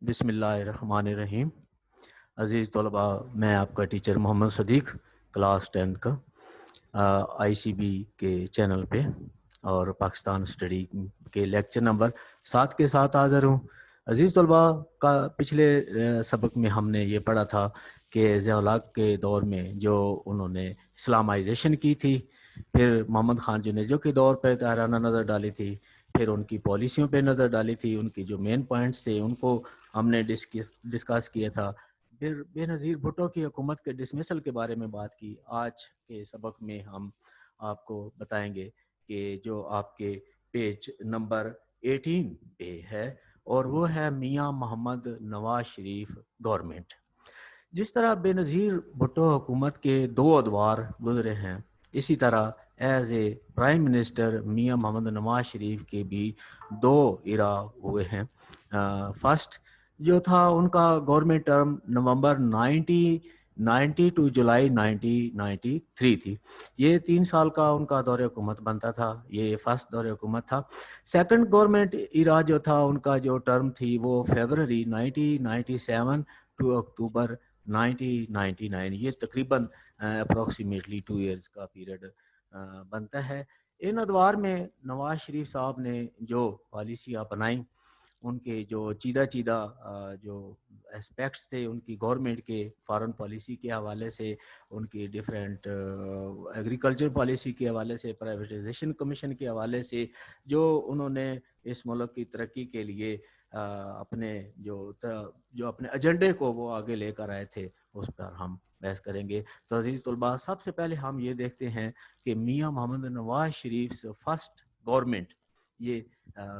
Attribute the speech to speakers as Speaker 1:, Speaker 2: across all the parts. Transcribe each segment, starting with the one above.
Speaker 1: بسم اللہ الرحمن الرحیم۔ عزیز طلباء، میں آپ کا ٹیچر محمد صدیق، کلاس 10 کا آئی سی بی کے چینل پہ اور پاکستان اسٹڈی کے لیکچر نمبر 7 کے ساتھ حاضر ہوں۔ عزیز طلباء کا پچھلے سبق میں ہم نے یہ پڑھا تھا کہ ضیاء الحق کے دور میں جو انہوں نے اسلامائزیشن کی تھی، پھر محمد خان جنیجو کے دور پہ طاہرانہ نظر ڈالی تھی، پھر ان کی پالیسیوں پہ نظر ڈالی تھی، ان کی جو مین پوائنٹس تھے ان کو ہم نے ڈسکس کیا تھا، پھر بے نظیر بھٹو کی حکومت کے ڈسمسل کے بارے میں بات کی۔ آج کے سبق میں ہم آپ کو بتائیں گے کہ جو آپ کے پیج نمبر 18 پہ ہے، اور وہ ہے میاں محمد نواز شریف گورنمنٹ۔ جس طرح بے نظیر بھٹو حکومت کے 2 ادوار گزرے ہیں، اسی طرح ایز اے پرائم منسٹر میاں محمد نواز شریف کے بھی 2 ایرا ہوئے ہیں۔ فرسٹ جو تھا ان کا گورنمنٹ ٹرم نومبر 1990 ٹو جولائی 1993 تھی۔ یہ 3 سال کا ان کا دور حکومت بنتا تھا، یہ فرسٹ دور حکومت تھا۔ سیکنڈ گورنمنٹ ایرا جو تھا ان کا جو ٹرم تھی وہ فیبرری 1997 ٹو اکتوبر 1999، یہ تقریباً اپروکسیمیٹلی 2 ایئرز کا پیریڈ بنتا ہے۔ ان ادوار میں نواز شریف صاحب نے جو پالیسیاں بنائیں، ان کے جو چیدہ جو اسپیکٹس تھے ان کی گورنمنٹ کے فارن پالیسی کے حوالے سے، ان کی ڈیفرنٹ ایگریکلچر پالیسی کے حوالے سے، پرائیویٹائزیشن کمیشن کے حوالے سے، جو انہوں نے اس ملک کی ترقی کے لیے اپنے جو اپنے ایجنڈے کو وہ آگے لے کر آئے تھے، اس پر ہم بحث کریں گے۔ تو عزیز طلباء، سب سے پہلے ہم یہ دیکھتے ہیں کہ میاں محمد نواز شریف فرسٹ گورنمنٹ یہ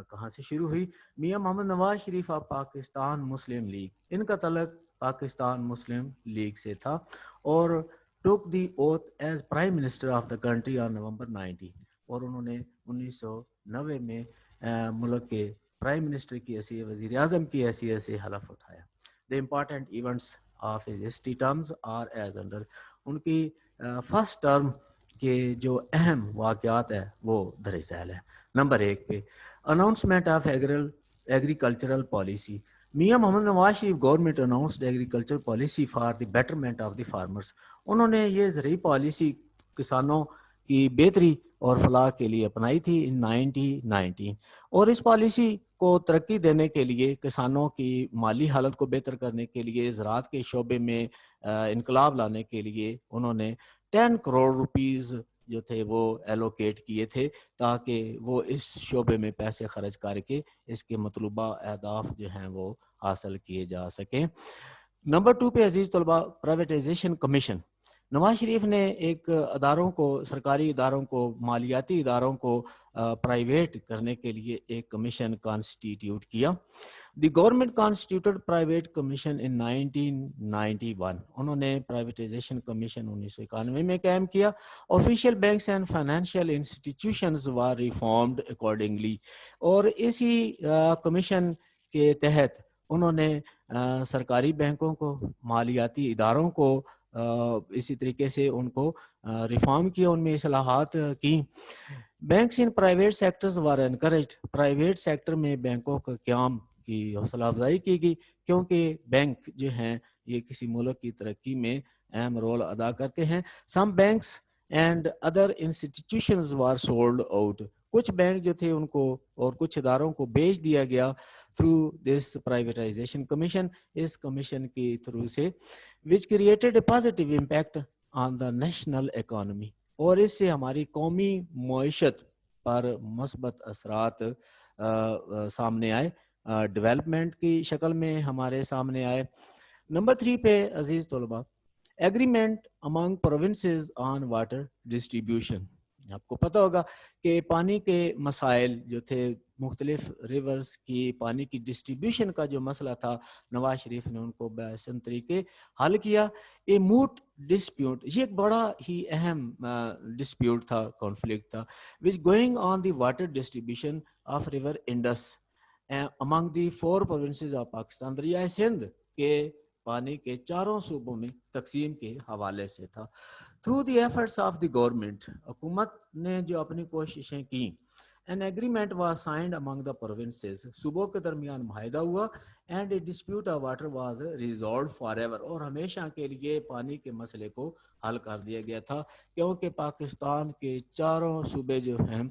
Speaker 1: کہاں سے شروع ہوئی۔ میاں محمد نواز شریف آف پاکستان مسلم لیگ، ان کا تعلق پاکستان مسلم لیگ سے تھا، اور took the oath as prime minister of the country on November 90، اور انہوں نے 1990 میں ملک کے پرائم منسٹر کی حیثیت، وزیر اعظم کی حیثیت سے حلف اٹھایا۔ The important events of his history terms are as under، ان کی فرسٹ ٹرم کے جو اہم واقعات ہیں وہ درج ذیل ہے۔ نمبر 1 پہ announcement of agricultural policy. Mian Muhammad Nawaz Sharif government announced agriculture policy for the betterment of the farmers. انہوں نے یہ زرعی پالیسی کسانوں کی بہتری اور فلاح کے لیے اپنائی تھی ان 1919، اور اس پالیسی کو ترقی دینے کے لیے، کسانوں کی مالی حالت کو بہتر کرنے کے لیے، زراعت کے شعبے میں انقلاب لانے کے لیے انہوں نے 10 کروڑ روپیز جو تھے وہ ایلوکیٹ کیے تھے، تاکہ وہ اس شعبے میں پیسے خرچ کر کے اس کے مطلوبہ اہداف جو ہیں وہ حاصل کیے جا سکیں۔ نمبر 2 پہ عزیز طلباء، پرائیویٹائزیشن کمیشن۔ نواز شریف نے ایک اداروں کو، سرکاری اداروں کو، مالیاتی اداروں کو پرائیویٹ کرنے کے لیے ایک کمیشن کانسٹیٹیوٹ کیا۔ The government constituted private commission in 1991، انہوں نے پرائیویٹائزیشن کمیشن 1991 میں قائم کیا۔ Official banks and financial institutions were reformed accordingly, اور اسی کمیشن کے تحت انہوں نے سرکاری بینکوں کو، مالیاتی اداروں کو اسی طریقے سے ان کو ریفارم کیا، ان میں اصلاحات کی۔ Banks in private sectors were encouraged, private sector میں بینکوں کا قیام کی حوصلہ افزائی کی گئی، کیونکہ بینک جو ہیں یہ کسی ملک کی ترقی میں اہم رول ادا کرتے ہیں۔ Some banks and other institutions were sold out, کچھ بینک جو تھے ان کو اور کچھ اداروں کو بیچ دیا گیا تھرو دس پرائیویٹائزیشن کمیشن، اس کمیشن کے تھرو سے، which created a positive impact on the national economy، اور اس سے ہماری قومی معیشت پر مثبت اثرات سامنے آئے، ڈیولپمنٹ کی شکل میں ہمارے سامنے آئے۔ نمبر 3 پہ عزیز طلباء، ایگریمنٹ امانگ پروونسز آن واٹر ڈسٹریبیوشن۔ آپ کو پتہ ہوگا کہ پانی کے مسائل جو تھے، مختلف ریورز کی پانی کی ڈسٹریبیوشن کا جو مسئلہ تھا، نواز شریف نے ان کو بحسن طریقے حل کیا۔ اے موٹ ڈسپیوٹ، یہ ایک بڑا ہی اہم ڈسپیوٹ تھا، کانفلکٹ تھا، which going on the water distribution of river Indus among the 4 provinces of Pakistan، دریائے سندھ کے پانی کے 4 صوبوں میں تقسیم کے حوالے سے تھا۔ Through the efforts of the government, حکومت نے جو اپنی کوششیں کی، An agreement was signed among the provinces. صوبوں کے درمیان معاہدہ ہوا and a dispute of water was resolved forever. اور ہمیشہ کے لیے پانی کے مسئلے کو حل کر دیا گیا تھا کیونکہ پاکستان کے چاروں صوبے جو ہیں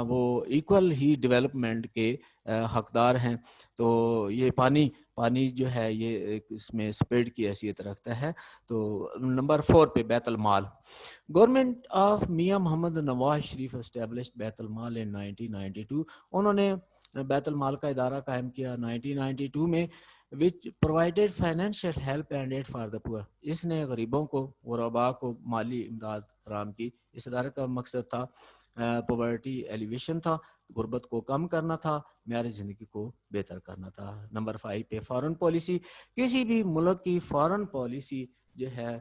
Speaker 1: وہ ایکول ہی ڈیولپمنٹ کے حقدار ہیں. تو یہ پانی جو ہے یہ اس میں سپیڈ کی حیثیت رکھتا ہے. تو نمبر 4 پہ بیت المال. گورنمنٹ آف میاں محمد نواز شریف اسٹیبلشڈ بیت المال ان 1992. انہوں نے بیت المال کا ادارہ قائم کیا 1992 میں, which provided financial help and aid for the poor. اس نے غریبوں کو غرباء کو مالی امداد فراہم کی. اس ادارے کا مقصد تھا پاورٹی ایلیویشن تھا, غربت کو کم کرنا تھا, معیار زندگی کو بہتر کرنا تھا. نمبر 5 پہ فارن پالیسی. کسی بھی ملک کی فارن پالیسی جو ہے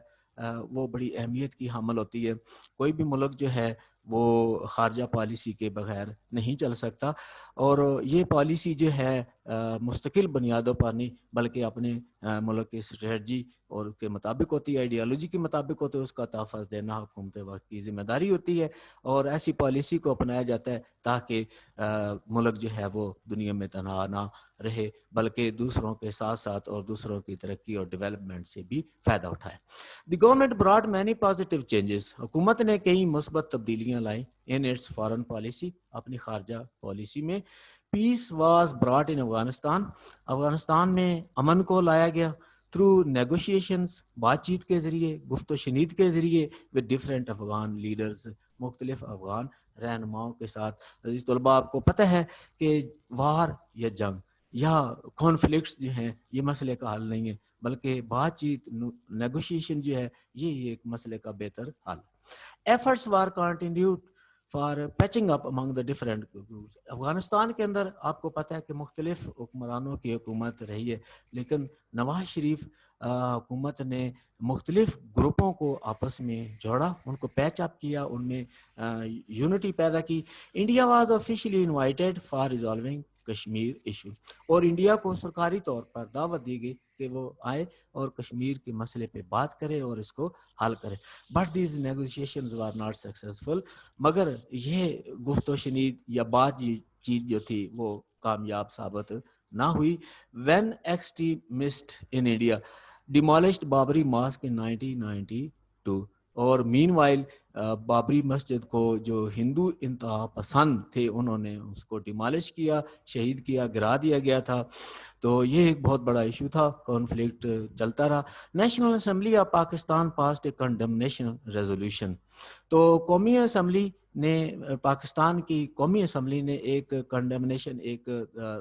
Speaker 1: وہ بڑی اہمیت کی حامل ہوتی ہے. کوئی بھی ملک جو ہے وہ خارجہ پالیسی کے بغیر نہیں چل سکتا, اور یہ پالیسی جو ہے مستقل بنیادوں پر نہیں بلکہ اپنے ملک کی اسٹریٹجی اور کے مطابق ہوتی ہے, آئیڈیالوجی کے مطابق ہوتی ہے. اس کا تحفظ دینا حکومت وقت کی ذمہ داری ہوتی ہے, اور ایسی پالیسی کو اپنایا جاتا ہے تاکہ ملک جو ہے وہ دنیا میں تنہا نہ رہے بلکہ دوسروں کے ساتھ ساتھ اور دوسروں کی ترقی اور ڈیولپمنٹ سے بھی فائدہ اٹھائے. The government brought many positive changes. حکومت نے کئی مثبت تبدیلیاں لائیں ان اٹس فارن پالیسی, اپنی خارجہ پالیسی میں. Peace was brought in Afghanistan. Afghanistan میں امن کو لایا گیا تھرو نیگوشیشنز, بات چیت کے ذریعے, گفت و شنید کے ذریعے ود ڈفرینٹ افغان لیڈرز, مختلف افغان رہنماؤں کے ساتھ. عزیز طلباء, آپ کو پتہ ہے کہ وار یا جنگ یا کانفلکٹس جو ہیں یہ مسئلے کا حل نہیں ہے بلکہ بات چیت نیگوشیشن جو ہے یہ ایک مسئلے کا بہتر حل. Efforts were continued for patching up among the different groups. Afghanistan کے اندر آپ کو پتہ ہے کہ مختلف حکمرانوں کی حکومت رہی ہے, لیکن نواز شریف حکومت نے مختلف گروپوں کو آپس میں جوڑا, ان کو پیچ اپ کیا, ان میں یونٹی پیدا کی. India was officially invited for resolving Kashmir issue, اور انڈیا کو سرکاری طور پر دعوت دی گئی کہ وہ آئے اور کشمیر کے مسئلے پہ بات کرے اور اس کو حل کرے. But these negotiations were not successful. مگر یہ گفت و شنید یا بات چیت جو تھی وہ کامیاب ثابت نہ ہوئی. When extremist in India demolished Babri mosque in 1992. اور مین وائل بابری مسجد کو جو ہندو انتہا پسند تھے انہوں نے اس کو ڈیمالش کیا, شہید کیا, گرا دیا گیا تھا. تو یہ ایک بہت بڑا ایشو تھا, کانفلکٹ چلتا رہا. National assembly of Pakistan passed a condemnation resolution. تو قومی اسمبلی نے, پاکستان کی قومی اسمبلی نے ایک کنڈمنیشن, ایک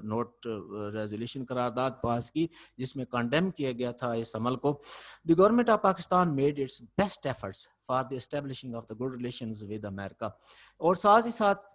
Speaker 1: نوٹ ریزولوشن قرارداد پاس کی جس میں کنڈیم کیا گیا تھا اس عمل کو. The government of Pakistan made its best efforts for the establishing of the good relations with America. اور ساتھ ہی ساتھ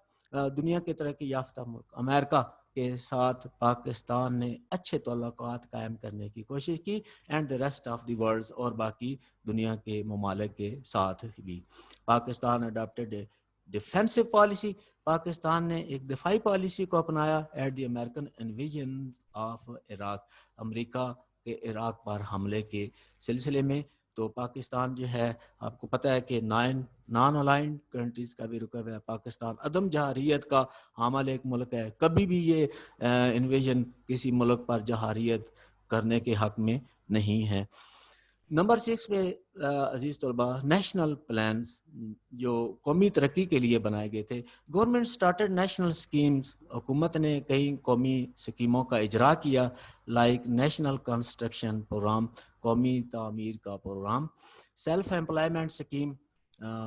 Speaker 1: دنیا کے ترقی یافتہ ملک امریکہ کے ساتھ پاکستان نے اچھے تعلقات قائم کرنے کی کوشش کی, and the rest of the world, اور باقی دنیا کے ممالک کے ساتھ بھی. Pakistan adopted a defensive policy. Pakistan نے ایک دفاعی پالیسی کو اپنایا at the American invasion of Iraq. امریکہ کے عراق پر حملے کے سلسلے میں. تو پاکستان جو ہے آپ کو پتہ ہے کہ 9 نان الائنڈ کنٹریز کا بھی رکن ہے. پاکستان عدم جہاریت کا حامل ایک ملک ہے, کبھی بھی یہ انویژن کسی ملک پر جہاریت کرنے کے حق میں نہیں ہے. نمبر 6 پہ عزیز طلباء, نیشنل پلانز جو قومی ترقی کے لیے بنائے گئے تھے. Government started national schemes. حکومت نے کئی قومی اسکیموں کا اجرا کیا, لائک نیشنل کنسٹرکشن پروگرام, قومی تعمیر کا پروگرام. سیلف امپلائمنٹ اسکیم,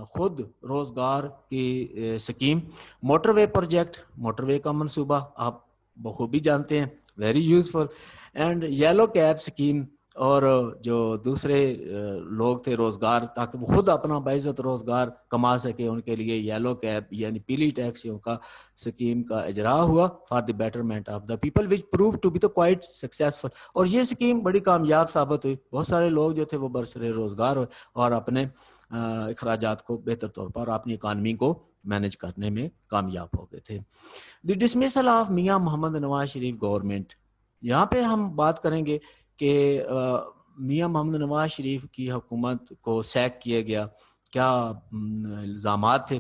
Speaker 1: خود روزگار کی اسکیم. موٹر وے پروجیکٹ, موٹر وے کا منصوبہ آپ بخوبی جانتے ہیں, very useful. And yellow cab scheme, اور جو دوسرے لوگ تھے روزگار تاکہ وہ خود اپنا باعزت روزگار کما سکے, ان کے لیے یلو کیب یعنی پیلی ٹیکسیوں کا اسکیم کا اجرا ہوا for the betterment of the people, which prove to be the quite successful. اور یہ اسکیم بڑی کامیاب ثابت ہوئی. بہت سارے لوگ جو تھے وہ برسر روزگار ہوئے اور اپنے اخراجات کو بہتر طور پر اپنی اکانومی کو مینج کرنے میں کامیاب ہو گئے تھے. دی ڈسمسل آف میاں محمد نواز شریف گورنمنٹ. یہاں پہ ہم بات کریں گے کہ میاں محمد نواز شریف کی حکومت کو سیک کیا گیا, کیا الزامات تھے,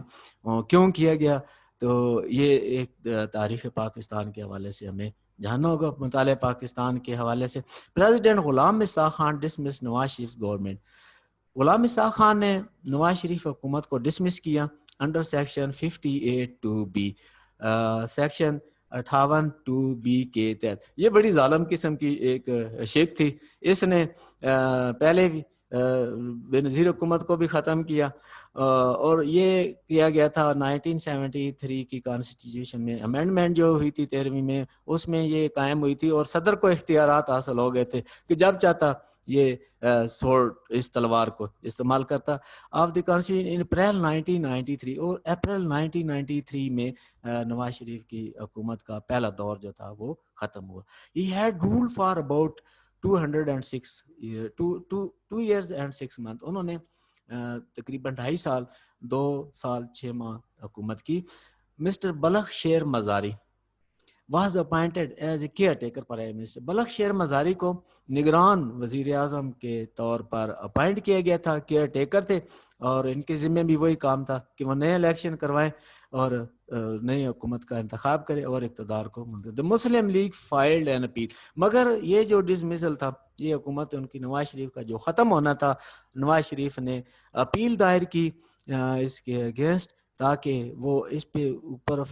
Speaker 1: کیوں کیا گیا. تو یہ ایک تاریخ پاکستان کے حوالے سے ہمیں جاننا ہوگا. مطالعہ پاکستان کے حوالے سے پریزیڈنٹ غلام مصطفیٰ خان ڈسمس نواز شریف گورنمنٹ. غلام مصطفیٰ خان نے نواز شریف حکومت کو ڈسمس کیا under section 58(2)(b) section 58(2)(b) کے تحت. یہ بڑی ظالم قسم کی ایک شیپ تھی. اس نے پہلے بھی بے نظیر حکومت کو بھی ختم کیا اور یہ کیا گیا تھا 1973 کی کانسٹیٹیوشن میں امینڈمنٹ جو ہوئی تھی 13ویں میں, اس میں یہ قائم ہوئی تھی اور صدر کو اختیارات حاصل ہو گئے تھے کہ جب چاہتا یہ سورڈ اس تلوار کو استعمال کرتا. Of the constitution in April 1993 اور اپریل 1993 میں نواز شریف کی حکومت کا پہلا دور جو تھا وہ ختم ہوا. He had ruled for about 2 years and 6 months. انہوں نے تقریباً 2.5 سال 2 سال 6 ماہ حکومت کی. Mister Balakh Sher Mazari was appointed as a caretaker prime minister. Balakh Sher Mazari کو نگران وزیر اعظم کے طور پر اپائنٹ کیا گیا تھا, کیئر ٹیکر تھے, اور ان کے ذمے بھی وہی کام تھا کہ وہ نئے الیکشن کروائیں اور نئی حکومت کا انتخاب کرے اور اقتدار کو منتقل. The Muslim League filed an appeal. مگر یہ جو ڈسمسل تھا, یہ حکومت ان کی نواز شریف کا جو ختم ہونا تھا, نواز شریف نے اپیل دائر کی اس کے اگینسٹ تاکہ وہ اس پہ اوپر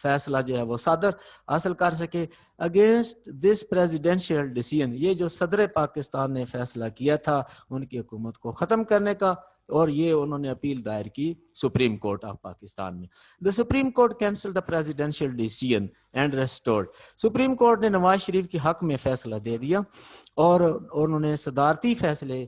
Speaker 1: فیصلہ جو ہے وہ صدر حاصل کر سکے. اگینسٹ دس پریزیڈینشیل ڈیسیژن, یہ جو صدر پاکستان نے فیصلہ کیا تھا ان کی حکومت کو ختم کرنے کا, اور یہ انہوں نے اپیل دائر کی سپریم کورٹ آف پاکستان میں. The Supreme Court cancelled the presidential decision and restored. Supreme court نے نواز شریف کے حق میں فیصلہ دے دیا اور انہوں نے صدارتی فیصلے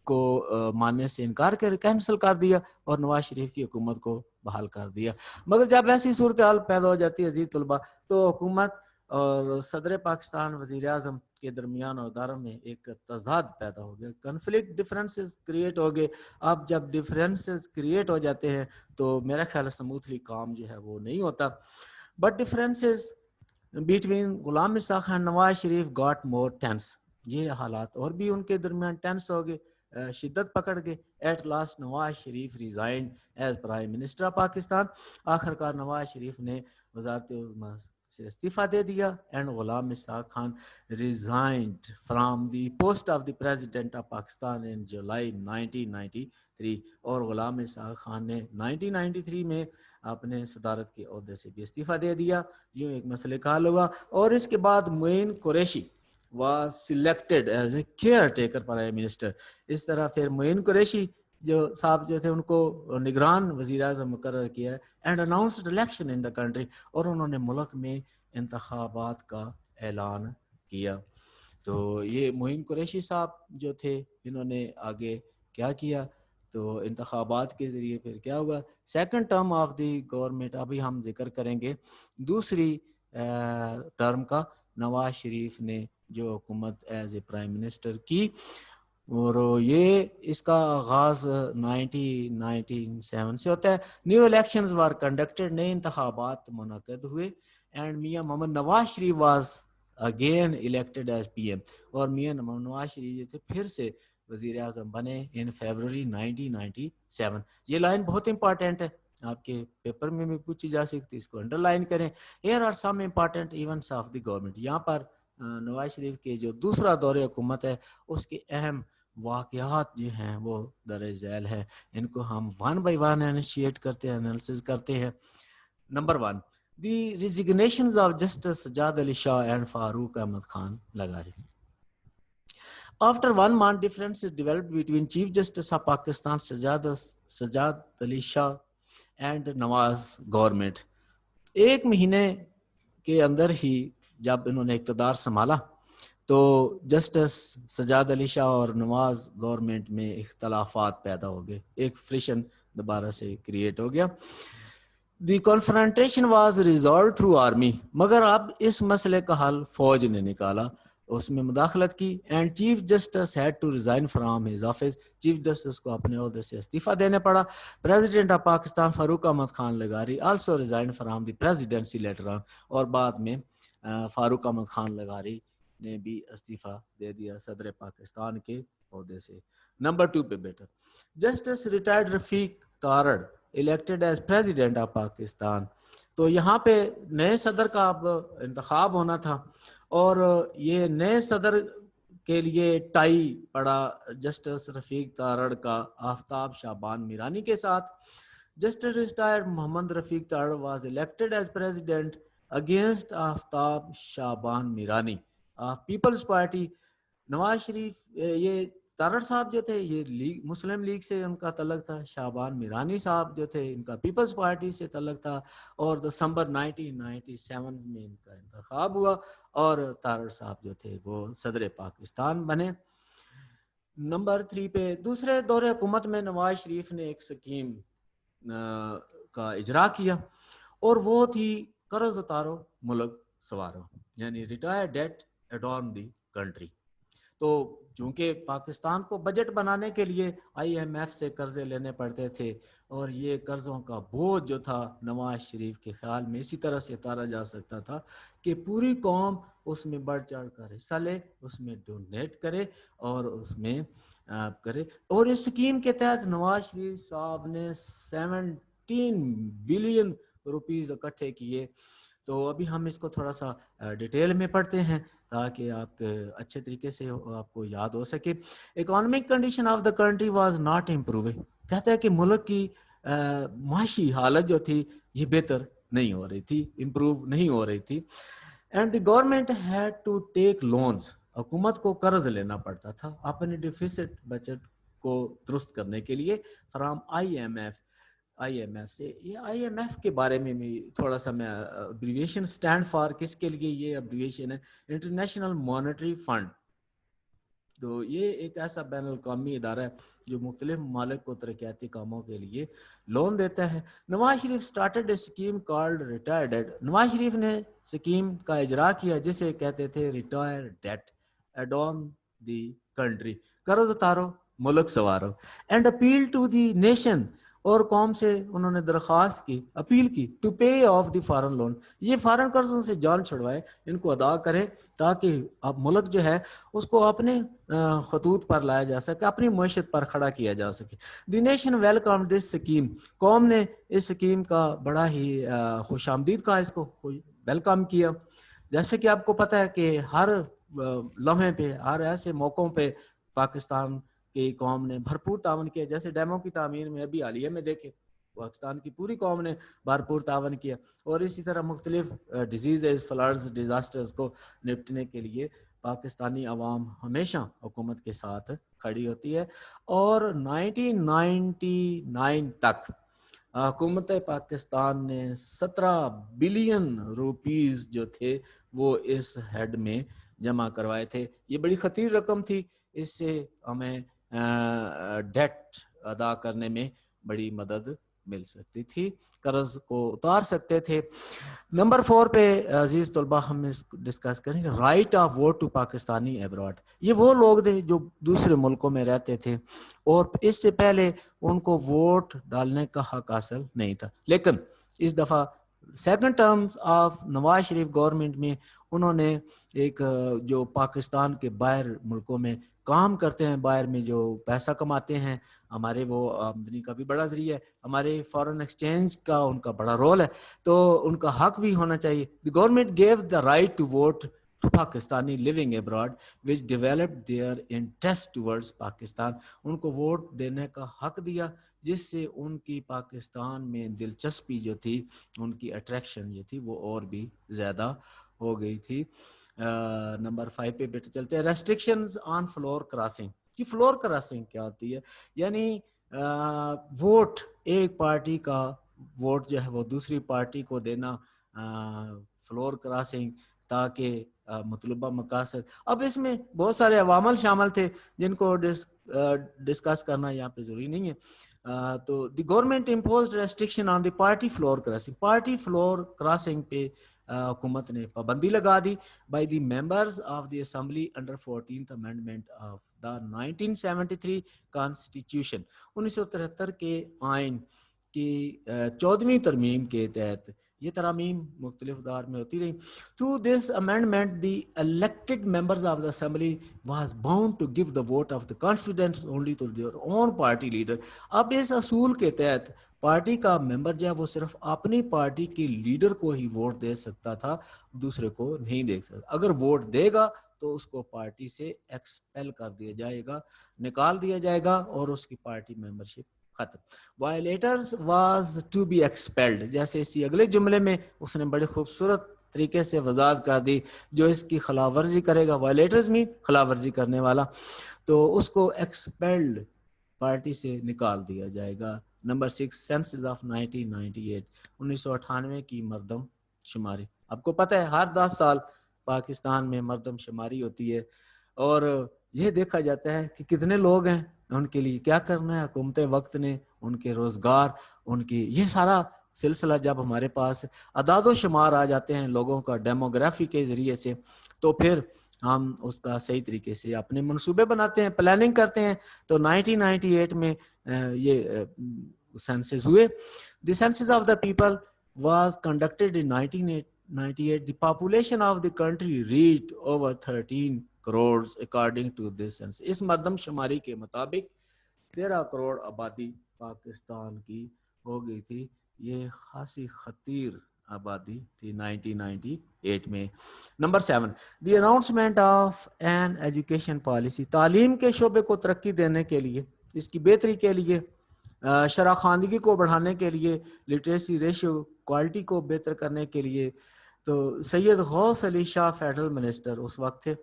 Speaker 1: کو ماننے سے انکار کر کینسل کر دیا اور نواز شریف کی حکومت کو بحال کر دیا. مگر جب ایسی صورتحال پیدا ہو جاتی ہے عزیز طلبہ, تو حکومت اور صدر پاکستان وزیر اعظم کے درمیان اور داروں میں ایک تضاد پیدا ہو گیا, کنفلکٹ ڈفرینسز کریٹ ہو گئے. اب جب ڈفرینسز کریٹ ہو جاتے ہیں تو میرا خیال ہے سموتھلی کام جو ہے وہ نہیں ہوتا. But differences between Ghulam Mustafa Khan Nawaz Sharif got more tennis. یہ حالات اور بھی ان کے درمیان ٹینس ہو گئے, شدت پکڑ گئے. At last Nawaz Sharif resigned as prime minister of Pakistan. آخر کار نواز شریف نے وزارت عظمیٰ سے استعفیٰ دے دیا and Ghulam Mustafa Khan resigned from the post of the president of Pakistan in July 1993. اور غلام مصطفیٰ خان نے 1993 میں اپنے صدارت کے عہدے سے بھی استعفیٰ دے دیا. یوں ایک مسئلہ کا حل ہوا اور اس کے بعد معین Qureshi was selected as a caretaker prime minister. اس طرح پھر معین قریشی جو صاحب جو تھے ان کو نگران وزیر اعظم مقرر کیا and announced election in the country, اور انہوں نے ملک میں انتخابات کا اعلان کیا. تو یہ معین قریشی صاحب جو تھے انہوں نے آگے کیا کیا, تو انتخابات کے ذریعے پھر کیا ہوا, second term of the government ابھی ہم ذکر کریں گے. دوسری ٹرم کا نواز شریف نے جو حکومت ایز اے پرائم منسٹر کی, اور یہ اس کا آغاز 1997 سے ہوتا ہے. نیو الیکشنز وار کنڈکٹڈ, نئے انتخابات منعقد ہوئے and Mian Muhammad Nawaz Sharif was again elected as P M, اور میاں محمد نواز شریف جو تھے پھر سے وزیر اعظم بنے ان فیبروری 1997. یہ لائن بہت امپارٹینٹ ہے, آپ کے پیپر میں بھی پوچھی جا سکتی, اس کو انڈر لائن کریں. Here are some important events of the government. یہاں پر نواز شریف کے جو دوسرا دور حکومت ہے اس کے اہم واقعات جو ہیں وہ درج ذیل ہیں. ان کو ہم ون بائی ون انیشیٹ کرتے ہیں, انالیسز کرتے ہیں. Number 1, the resignations of Justice Sajjad Ali Shah and Farooq Ahmad Khan لغاری. After 1 month, differences developed between Chief Justice of Pakistan Sajjad Ali Shah and Nawaz government. ایک مہینے کے اندر ہی جب انہوں نے اقتدار سنبھالا تو جسٹس سجاد علی شاہ اور نواز گورنمنٹ میں اختلافات پیدا ہو گئے, ایک فرکشن دوبارہ سے کریٹ ہو گیا. The confrontation was resolved through army, مگر اب اس مسئلے کا حل فوج نے نکالا, اس میں مداخلت کی. And chief justice had to resign from his office, chief justice کو اپنے عہدے سے استعفیٰ دینا پڑا. پریزیڈنٹ آف پاکستان فاروق احمد خان لغاری also resign from the presidency later on, اور بعد میں فاروق احمد خان لغاری نے بھی استعفیٰ دے دیا صدر پاکستان کے عہدے سے. نمبر 2 پہ بیٹا, justice retired Rafiq Tarar elected as president of Pakistan. تو یہاں پہ نئے صدر کا اب انتخاب ہونا تھا اور یہ نئے صدر کے لیے ٹائی پڑا جسٹس رفیق تارڑ کا آفتاب شعبان میرانی کے ساتھ. Justice retired Mohammad Rafiq Tarad was elected as president against Aftab Shaban Mirani of People's Party. Nawaz Sharif یہ تارڑ صاحب جو تھے یہ لیگ مسلم لیگ سے ان کا تعلق تھا, شعبان میرانی صاحب جو تھے ان کا پیپلز پارٹی سے تعلق تھا, اور دسمبر 1997 میں ان کا انتخاب ہوا اور تارڑ صاحب جو تھے وہ صدر پاکستان بنے. نمبر 3 پہ دوسرے دور حکومت میں نواز شریف نے ایک سکیم کا اجرا کیا اور وہ تھی قرض اتارو ملک سوارو, یعنی retire debt adorn the country. تو چونکہ پاکستان کو بجٹ بنانے کے لیے IMF سے قرضے لینے پڑتے تھے اور یہ قرضوں کا بوجھ جو تھا نواز شریف کے خیال میں اسی طرح سے اتارا جا سکتا تھا کہ پوری قوم اس میں بڑھ چڑھ کر حصہ لے, اس میں ڈونیٹ کرے اور اس میں کرے. اور اس اسکیم کے تحت نواز شریف صاحب نے 17 بلین روپیز اکٹھے کیے. تو ابھی ہم اس کو تھوڑا سا ڈیٹیل میں پڑھتے ہیں تاکہ آپ اچھے طریقے سے آپ کو یاد ہو سکے. Economic condition of the country was not improving, کہتا ہے کہ ملک کی معاشی حالت جو تھی یہ بہتر نہیں ہو رہی تھی, امپروو نہیں ہو رہی تھی. And the government had to take loans, حکومت کو قرض لینا پڑتا تھا اپنے ڈیفیسٹ بجٹ کو درست کرنے کے لیے فرام IMF سے. یہ IMF کے بارے میں تھوڑا سا میں ابریویشن اسٹینڈ فار کس کے لیے یہ ابریویشن ہے, انٹرنیشنل مانیٹری فنڈ. تو یہ ایک ایسا بین الاقوامی ادارہ ہے جو مختلف ممالک کو ترقیاتی کاموں کے لیے لون دیتا ہے. Nawaz Sharif started a scheme called retire debt, Nawaz Sharif نے اسکیم کا اجرا کیا جسے کہتے تھے retire debt adorn the country, قرض اتارو ملک سوارو. And appeal to the nation, اور قوم سے انہوں نے درخواست کی, اپیل کی, to pay off the foreign loan, یہ فارن قرضوں سے جان چھڑوائے, ان کو ادا کرے تاکہ اب ملک جو ہے اس کو اپنے خطوط پر لایا جا سکے, اپنی معیشت پر کھڑا کیا جا سکے. The nation welcome this scheme, قوم نے اس اسکیم کا بڑا ہی خوش آمدید کہا, اس کو ویلکم کیا. جیسے کہ آپ کو پتہ ہے کہ ہر لمحے پہ, ہر ایسے موقعوں پہ پاکستان کی قوم نے بھرپور تعاون کیا, جیسے ڈیموں کی تعمیر میں ابھی حالیہ میں دیکھیں پاکستان کی پوری قوم نے بھرپور تعاون کیا, اور اسی طرح مختلف ڈیزیزز فلڈز ڈیزاسٹرز کو نپٹنے کے لیے پاکستانی عوام ہمیشہ حکومت کے ساتھ کھڑی ہوتی ہے. اور 1999 تک حکومت پاکستان نے 17 بلین روپیز جو تھے وہ اس ہیڈ میں جمع کروائے تھے. یہ بڑی خطیر رقم تھی, اس سے ہمیں ڈیٹ ادا کرنے میں بڑی مدد مل سکتی تھی, قرض کو اتار سکتے تھے. نمبر 4 پہ عزیز طلبہ ہم ڈسکس کریں گے right of vote to Pakistani abroad. یہ وہ لوگ تھے جو دوسرے ملکوں میں رہتے تھے اور اس سے پہلے ان کو ووٹ ڈالنے کا حق حاصل نہیں تھا, لیکن اس دفعہ second terms of Nawaz Sharif government میں انہوں نے ایک جو پاکستان کے باہر ملکوں میں کام کرتے ہیں, باہر میں جو پیسہ کماتے ہیں, ہمارے وہ آمدنی کا بھی بڑا ذریعہ ہے, ہمارے فارن ایکسچینج کا ان کا بڑا رول ہے, تو ان کا حق بھی ہونا چاہیے. The government gave the right to vote to Pakistani living abroad which developed their interest towards Pakistan. ان کو ووٹ دینے کا حق دیا جس سے ان کی پاکستان میں دلچسپی جو تھی, ان کی اٹریکشن جو تھی وہ اور بھی زیادہ ہو گئی تھی. نمبر 5 پہ بیٹے چلتے ہیں ریسٹرکشنز آن فلور کراسنگ. کہ فلور کراسنگ کیا ہوتی ہے, یعنی ووٹ ایک پارٹی کا ووٹ جو ہے وہ دوسری پارٹی کو دینا, فلور کراسنگ, تاکہ مطلوبہ مقاصد. اب اس میں بہت سارے عوامل شامل تھے جن کو ڈسکس کرنا یہاں پہ ضروری نہیں ہے. تو the government imposed restriction on the party floor crossing, party floor crossing پہ حکومت نے پابندی لگا دی by the members of the assembly under 14th amendment of the 1973 constitution. 1973 کے آئین کی 14ویں ترمیم کے تحت یہ ترامیم مختلف دور میں ہوتی رہی. Through this amendment, the elected members of the assembly was bound to give the vote of the confidence only to their own party leader. اب اس اصول کے تحت پارٹی کا ممبر جو ہے وہ صرف اپنی پارٹی کے لیڈر کو ہی ووٹ دے سکتا تھا, دوسرے کو نہیں دے سکتا. اگر ووٹ دے گا تو اس کو پارٹی سے ایکسپیل کر دیا جائے گا, نکال دیا جائے گا, اور اس کی پارٹی ممبرشپ ختم. وائلیٹرز واز ٹو بی ایکسپیلڈ, جیسے اسی اگلے جملے میں اس نے بڑے خوبصورت طریقے سے وضاحت کر دی, جو اس کی خلاف ورزی کرے گا, وائلیٹرز میں خلاف ورزی کرنے والا, تو اس کو ایکسپیلڈ پارٹی سے نکال دیا جائے گا. نمبر 6, سینسز آف 1998, 1998 کی مردم شماری. آپ کو پتہ ہے ہر 10 سال پاکستان میں مردم شماری ہوتی ہے, اور یہ دیکھا جاتا ہے کہ کتنے لوگ ہیں, ان کے لیے کیا کرنا ہے حکومت وقت نے, ان کے روزگار, ان کی یہ سارا سلسلہ جب ہمارے پاس اعداد و شمار آ جاتے ہیں لوگوں کا ڈیموگرافی کے ذریعے سے, تو پھر ہم اس کا صحیح طریقے سے اپنے منصوبے بناتے ہیں, پلاننگ کرتے ہیں. تو 1998 میں یہ سینسز ہوئے. The census of the people was conducted in 1998. The population of the country reached over 13 crores according to this census. اس مردم شماری کے مطابق 13 کروڑ آبادی پاکستان کی ہو گئی تھی. یہ خاصی خطیر آبادی تھی 1998 میں. Number 7, the announcement of an education policy. تعلیم کے شعبے کو ترقی دینے کے لیے, اس کی بہتری کے لیے, شرح خواندگی کو بڑھانے کے لیے, لٹریسی ریشو کوالٹی کو بہتر کرنے کے لیے, تو سید غوث علی شاہ فیڈرل منسٹر اس وقت تھے,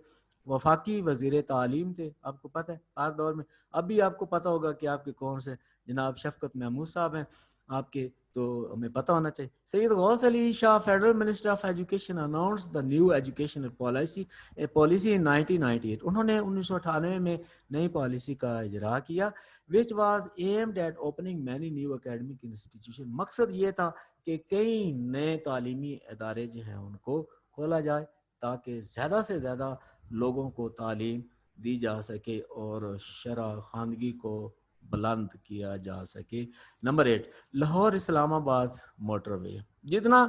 Speaker 1: وفاقی وزیر تعلیم تھے. آپ کو پتہ ہے ہر دور میں, اب بھی آپ کو پتہ ہوگا کہ آپ کے کون سے جناب شفقت محمود صاحب ہیں آپ کے, تو ہمیں پتہ ہونا چاہیے. Syed Ghaus Ali Shah federal minister of education announce the new educational policy in 1998. انہوں نے 1998 میں نئی پالیسی کا اجرا کیا, which was aimed at opening many new academic institutions. مقصد یہ تھا کہ کئی نئے تعلیمی ادارے جو ہیں ان کو کھولا جائے, تاکہ زیادہ سے زیادہ لوگوں کو تعلیم دی جا سکے اور شرح خواندگی کو بلند کیا جا سکے. نمبر 8, لاہور اسلام آباد موٹر وے. جتنا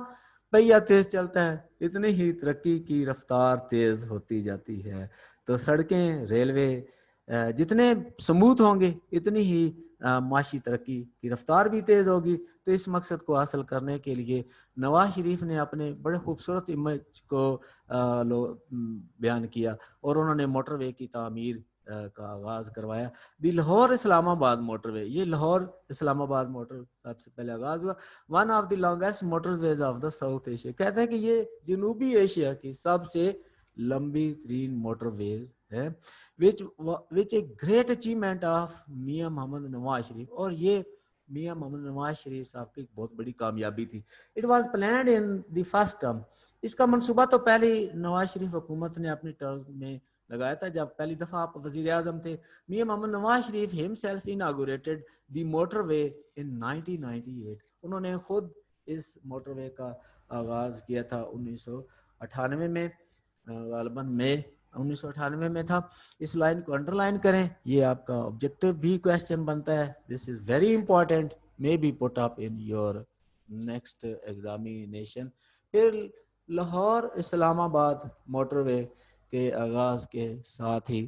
Speaker 1: پہیہ تیز چلتا ہے اتنی ہی ترقی کی رفتار تیز ہوتی جاتی ہے. تو سڑکیں, ریلوے جتنے سموتھ ہوں گے اتنی ہی معاشی ترقی کی رفتار بھی تیز ہوگی. تو اس مقصد کو حاصل کرنے کے لیے نواز شریف نے اپنے بڑے خوبصورت امیج کو بیان کیا, اور انہوں نے موٹر وے کی تعمیر کا آغاز کروایا. دی لاہور اسلام آباد موٹر وے, یہ لاہور اسلام آباد موٹر سب سے پہلے آغاز ہوا. One of the longest motorways of the South Asia. کہتے ہیں کہ یہ جنوبی ایشیا کی سب سے لمبی ترین موٹر ویز ہے, which a great achievement of میاں محمد نواز شریف. اور یہ میاں محمد نواز شریف صاحب کی بہت بڑی کامیابی تھی. It was planned in the first term. اس کا منصوبہ تو پہلے نواز شریف حکومت نے اپنی ٹرم میں لگایا تھا جب پہلی دفعہ آپ وزیر اعظم تھے. میاں محمد نواز شریف himself inaugurated the motorway in 1998. انہوں نے خود اس موٹر وے کا آغاز کیا تھا 1998 میں, غالباً مئی 1998 میں تھا. اس لائن کو انڈر لائن کریں, یہ آپ کا آبجیکٹو بھی کویسچن بنتا ہے. This is very important, may be put up in your next examination. پھر لاہور اسلام آباد موٹر وے کے آغاز کے ساتھ ہی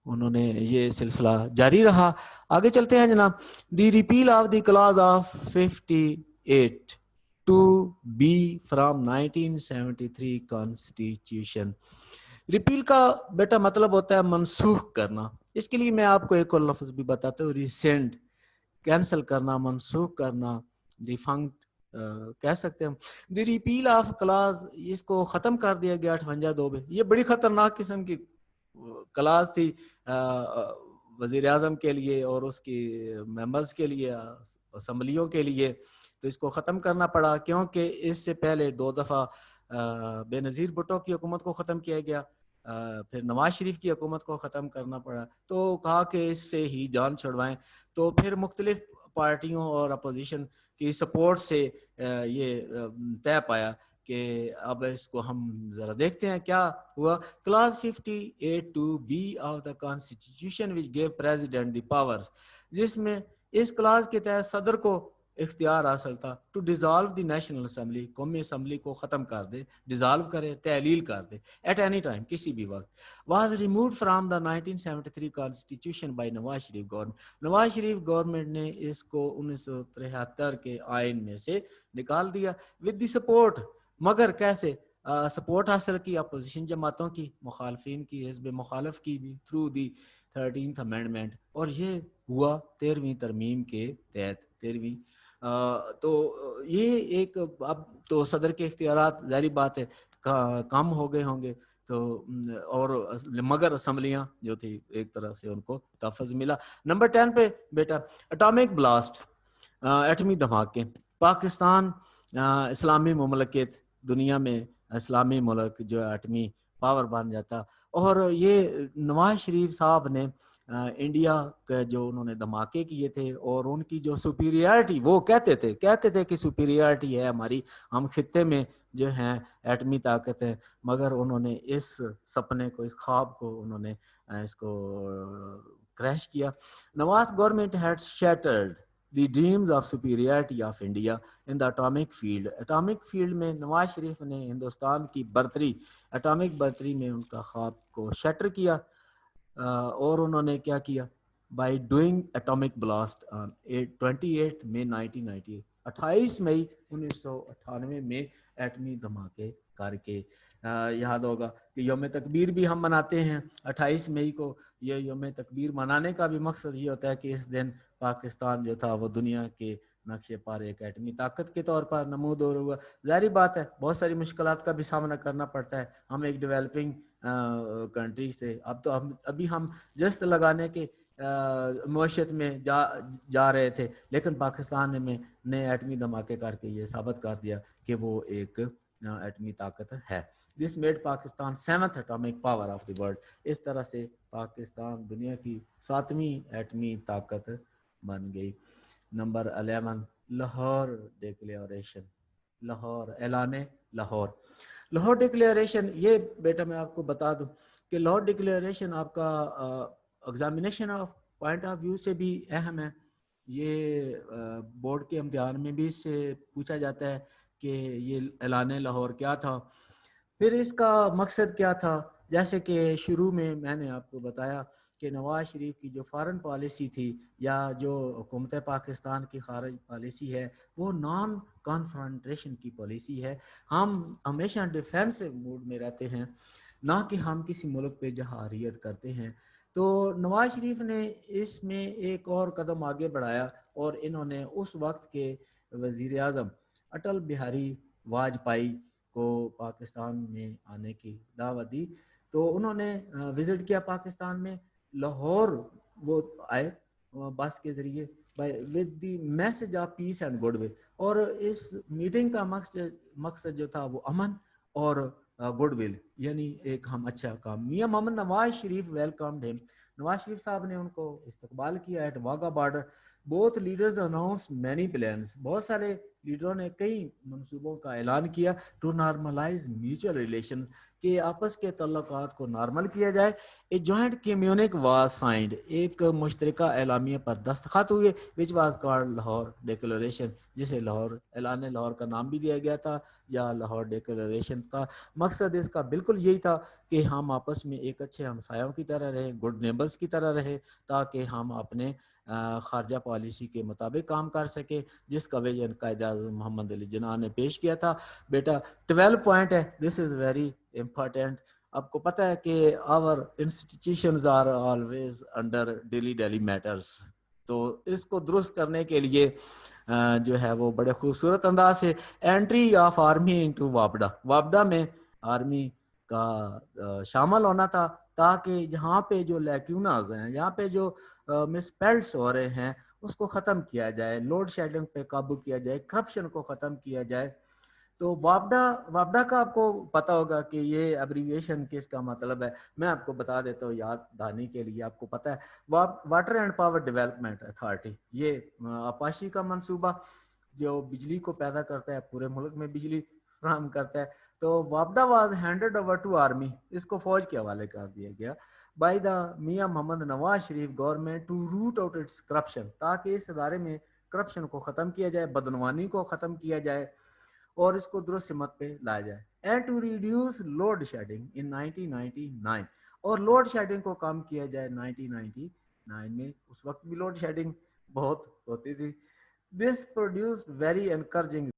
Speaker 1: انہوں نے یہ سلسلہ جاری رہا. آگے چلتے ہیں جناب. The repeal of the clause of 58 two B from 1973 constitution. Repeal کا بیٹا مطلب ہوتا ہے منسوخ کرنا. اس کے لیے میں آپ کو ایک اور لفظ بھی بتاتا ہوں, ریسینڈ, کینسل کرنا, منسوخ کرنا, ڈیفنکٹ کہہ سکتے ہیں ہم. دی ریپیل آف کلاز, اس کو ختم کر دیا گیا 58(2) میں. یہ بڑی خطرناک قسم کی کلاز تھی وزیر اعظم کے لیے اور اس کی ممبرز کے لیے, اسمبلیوں کے لیے. تو اس کو ختم کرنا پڑا کیونکہ اس سے پہلے 2 دفعہ بے نظیر بھٹو کی حکومت کو ختم کیا گیا, پھر نواز شریف کی حکومت کو ختم کرنا پڑا. تو کہا کہ اس سے ہی جان چھڑوائیں. تو پھر مختلف پارٹیوں اور اپوزیشن کی سپورٹ سے یہ طے پایا کہ اب اس کو ہم ذرا دیکھتے ہیں کیا ہوا. Class 58(2)(b) of the constitution which give president the powers, جس میں اس کلاس کے تحت صدر کو اختیار حاصل تھا to dissolve the national assembly, قومی اسمبلی کو ختم کر دے, ڈیزالو کرے, تحلیل کر دے ایٹ اینی ٹائم, کسی بھی وقت. Was removed from the 1973 constitution by Nawaz Sharif government. Nawaz Sharif government نے اس کو 1973 کے آئین میں سے نکال دیا ود دی سپورٹ. مگر کیسے سپورٹ حاصل کی؟ اپوزیشن جماعتوں کی, مخالفین کی, حزب مخالف کی بھی, تھرو دی 13th امینڈمنٹ. اور یہ ہوا 13ویں ترمیم کے تحت. 13ویں تو یہ ایک, اب تو صدر کے اختیارات ظاہری بات ہے کم ہو گئے ہوں گے تو, اور مگر اسمبلیاں جو تھی ایک طرح سے ان کو تحفظ ملا. نمبر 10 پہ بیٹا اٹامک بلاسٹ, ایٹمی دھماکے. پاکستان اسلامی مملکت, دنیا میں اسلامی ملک جو ایٹمی پاور بن جاتا. اور یہ نواز شریف صاحب نے انڈیا کا جو انہوں نے دھماکے کیے تھے اور ان کی جو سپیریارٹی, وہ کہتے تھے کہ سپیریارٹی ہے ہماری, ہم خطے میں جو ہیں ایٹمی طاقت ہے. مگر انہوں نے اس سپنے کو, اس خواب کو انہوں نے اس کو کریش کیا. Nawaz government had shattered the dreams of superiority of India in the atomic field. Atomic field میں نواز شریف نے ہندوستان کی برتری, اٹامک برتری میں ان کا خواب کو شیٹر کیا. اور انہوں نے کیا کیا؟ بائی ڈوئنگ اٹامک بلاسٹ آن 28 مئی 1998, 28 مئی 1998 میں ایٹمی دھماکے کر کے. یاد ہوگا کہ یوم تکبیر بھی ہم مناتے ہیں 28 مئی کو. یہ یوم تکبیر منانے کا بھی مقصد یہ ہوتا ہے کہ اس دن پاکستان جو تھا وہ دنیا کے نقشے پر ایک ایٹمی طاقت کے طور پر نمود ہوا. ظاہری بات ہے بہت ساری مشکلات کا بھی سامنا کرنا پڑتا ہے. ہم ایک ڈیولپنگ کنٹری سے, اب تو ابھی ہم جست لگانے کے معیشت میں جا رہے تھے, لیکن پاکستان میں نے ایٹمی دھماکے کر کے یہ ثابت کر دیا کہ وہ ایک ایٹمی طاقت ہے. This made Pakistan 7th atomic power of the world. اس طرح سے پاکستان دنیا کی 7ویں ایٹمی طاقت بن گئی. Number 11 Lahore declaration. لاہور, اعلان لاہور. لاہور ڈکلیریشن, یہ بیٹا میں آپ کو بتا دوں کہ لاہور ڈکلیریشن آپ کا examination of point of view سے بھی اہم ہے. یہ بورڈ کے امتحان میں بھی اس سے پوچھا جاتا ہے کہ یہ اعلان لاہور کیا تھا, پھر اس کا مقصد کیا تھا. جیسے کہ شروع میں نے آپ کو بتایا کہ نواز شریف کی جو فارن پالیسی تھی یا جو حکومت پاکستان کی خارج پالیسی ہے وہ نان کانفرنٹریشن کی پالیسی ہے. ہم ہمیشہ ڈیفینسو موڈ میں رہتے ہیں, نہ کہ ہم کسی ملک پہ جہاریت کرتے ہیں. تو نواز شریف نے اس میں ایک اور قدم آگے بڑھایا اور انہوں نے اس وقت کے وزیر اعظم اٹل بہاری واجپئی کو پاکستان میں آنے کی دعوت دی. تو انہوں نے وزٹ کیا پاکستان میں. لاہور وہ آئے بس کے ذریعے with the message of peace and good will. اور اس میٹنگ کا مقصد جو تھا وہ امن اور گڈ ول, یعنی ایک ہم اچھا کام. میاں محمد نواز شریف ویلکمڈ ہم. نواز شریف صاحب نے ان کو استقبال کیا at Wagah border. Both leaders announce many plans. بہت سارے لیڈروں نے کئی منصوبوں کا اعلان کیا ٹو نارملائز میوچل ریلیشن, کہ آپس کے تعلقات کو نارمل کیا جائے. A joint communique was signed. ایک مشترکہ اعلامیہ پر دستخط ہوئے which was called Lahore declaration, جسے لاہور اعلان لاہور کا نام بھی دیا گیا تھا یا لاہور ڈیکلریشن کا. مقصد اس کا بالکل یہی تھا کہ ہم آپس میں ایک اچھے ہمسایوں کی طرح رہیں, گڈ نیبرز کی طرح رہے, تاکہ ہم اپنے خارجہ پالیسی کے مطابق کام کر سکے, جس کا ویژن قائد اعظم محمد علی جناح نے پیش کیا تھا. بیٹا 12 پوائنٹ ہے, دس از ویری امپورٹینٹ. آپ کو پتہ ہے کہ our institutions are always under daily matters. تو اس کو درست کرنے کے لیے جو ہے وہ بڑے خوبصورت انداز سے انٹری آف آرمی انٹو وابڈا. وابڈا میں آرمی کا شامل ہونا تھا, تاکہ جہاں پہ جو لیکیوناز ہیں, جہاں پہ جو مسپیلٹس ہو رہے ہیں اس کو ختم کیا جائے, لوڈ شیڈنگ پہ قابو کیا جائے, کرپشن کو ختم کیا جائے. تو وابڈا کا آپ کو پتا ہوگا کہ یہ ابریویشن کس کا مطلب ہے. میں آپ کو بتا دیتا ہوں یاد دہانی کے لیے. آپ کو پتا ہے water and power development authority, یہ آپاشی کا منصوبہ جو بجلی کو پیدا کرتا ہے, پورے ملک میں بجلی فراہم کرتا ہے. تو وابڈا was handed over to army. اس کو فوج کے حوالے کر دیا گیا by the Mian Muhammad Nawaz Sharif government to root out its corruption, تاکہ اس ادارے میں
Speaker 2: کرپشن کو ختم کیا جائے, بدعنوانی کو ختم کیا جائے اور اس کو درست سمت پہ لایا جائے. And to reduce load shedding in 1999, اور لوڈ شیڈنگ کو کم کیا جائے 1999 میں. اس وقت بھی لوڈ شیڈنگ بہت ہوتی تھی. دس پروڈیوسڈ ویری انکریجنگ